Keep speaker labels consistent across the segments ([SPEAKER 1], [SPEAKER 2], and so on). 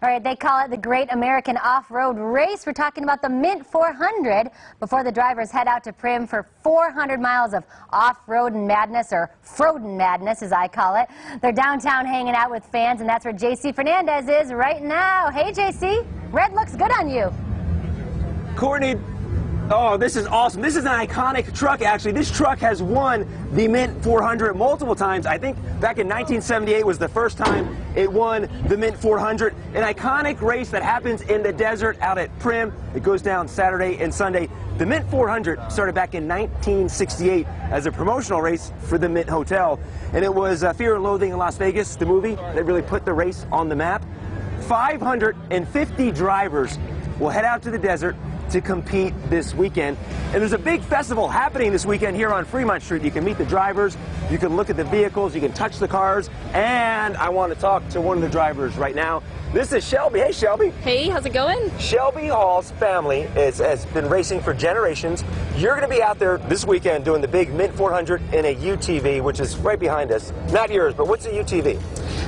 [SPEAKER 1] All right, they call it the Great American Off-Road Race. We're talking about the Mint 400 before the drivers head out to Prim for 400 miles of off-road madness, or Froden madness as I call it. They're downtown hanging out with fans, and that's where J.C. Fernandez is right now. Hey, J.C., red looks good on you.
[SPEAKER 2] Courtney, oh, this is awesome. This is an iconic truck, actually. This truck has won the Mint 400 multiple times. I think back in 1978 was the first time it won the Mint 400. An iconic race that happens in the desert out at Prim. It goes down Saturday and Sunday. The Mint 400 started back in 1968 as a promotional race for the Mint Hotel. And it was Fear and Loathing in Las Vegas, the movie, that really put the race on the map. 550 drivers will head out to the desert to compete this weekend. And there's a big festival happening this weekend here on Fremont Street. You can meet the drivers, you can look at the vehicles, you can touch the cars, and I want to talk to one of the drivers right now. This is Shelby. Hey, Shelby.
[SPEAKER 3] Hey, how's it going?
[SPEAKER 2] Shelby Hall's family has been racing for generations. You're going to be out there this weekend doing the big Mint 400 in a UTV, which is right behind us. Not yours, but what's a UTV?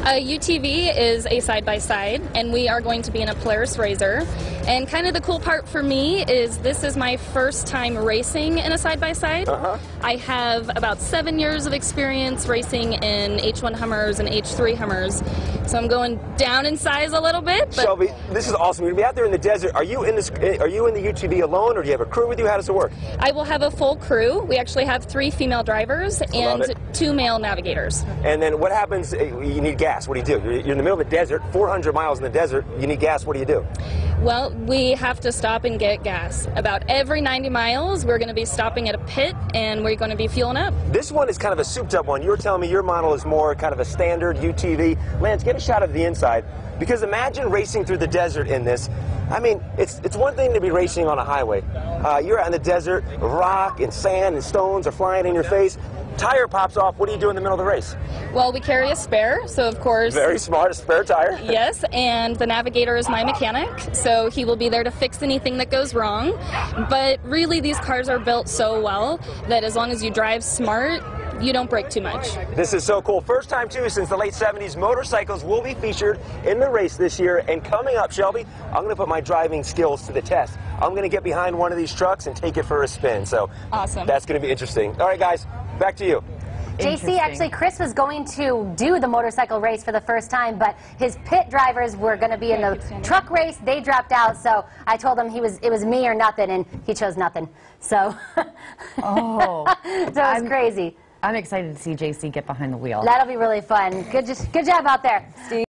[SPEAKER 3] A UTV is a side-by-side, and we are going to be in a Polaris RZR. And kind of the cool part for me is this is my first time racing in a side-by-side. I have about 7 years of experience racing in H1 Hummers and H3 Hummers, so I'm going down in size a little bit. But
[SPEAKER 2] Shelby, this is awesome. You're going to be out there in the desert. Are you in the UTV alone, or do you have a crew with you? How does it work?
[SPEAKER 3] I will have a full crew. We actually have 3 female drivers and 2 male navigators.
[SPEAKER 2] And then what happens? You need gas. What do? You're in the middle of the desert, 400 miles in the desert. You need gas. What do you do?
[SPEAKER 3] Well, we have to stop and get gas. About every 90 miles, we're going to be stopping at a pit, and we're going to be fueling up. This
[SPEAKER 2] one is kind of a souped-up one. You were telling me your model is more kind of a standard UTV. Lance, get a shot of the inside, because imagine racing through the desert in this. I mean, it's one thing to be racing on a highway. You're out in the desert, rock and sand and stones are flying in your face. Tire pops off. What do you do in the middle of the race?
[SPEAKER 3] Well, we carry a spare, so of course...
[SPEAKER 2] Very smart, a spare tire.
[SPEAKER 3] Yes, and the navigator is my mechanic, so he will be there to fix anything that goes wrong. But really, these cars are built so well that as long as you drive smart, you don't break too much.
[SPEAKER 2] This is so cool. First time, too, since the late 70s, motorcycles will be featured in the race this year. And coming up, Shelby, I'm going to put my driving skills to the test. I'm going to get behind one of these trucks and take it for a spin. So
[SPEAKER 3] awesome.
[SPEAKER 2] That's going to be interesting. All right, guys, back to you.
[SPEAKER 1] JC, actually, Chris was going to do the motorcycle race for the first time, but his pit drivers were going to be in the truck race. They dropped out, so I told him it was me or nothing, and he chose nothing. So,
[SPEAKER 4] so
[SPEAKER 1] it was crazy.
[SPEAKER 4] I'm excited to see JC get behind the wheel.
[SPEAKER 1] That'll be really fun. Good job out there, Steve.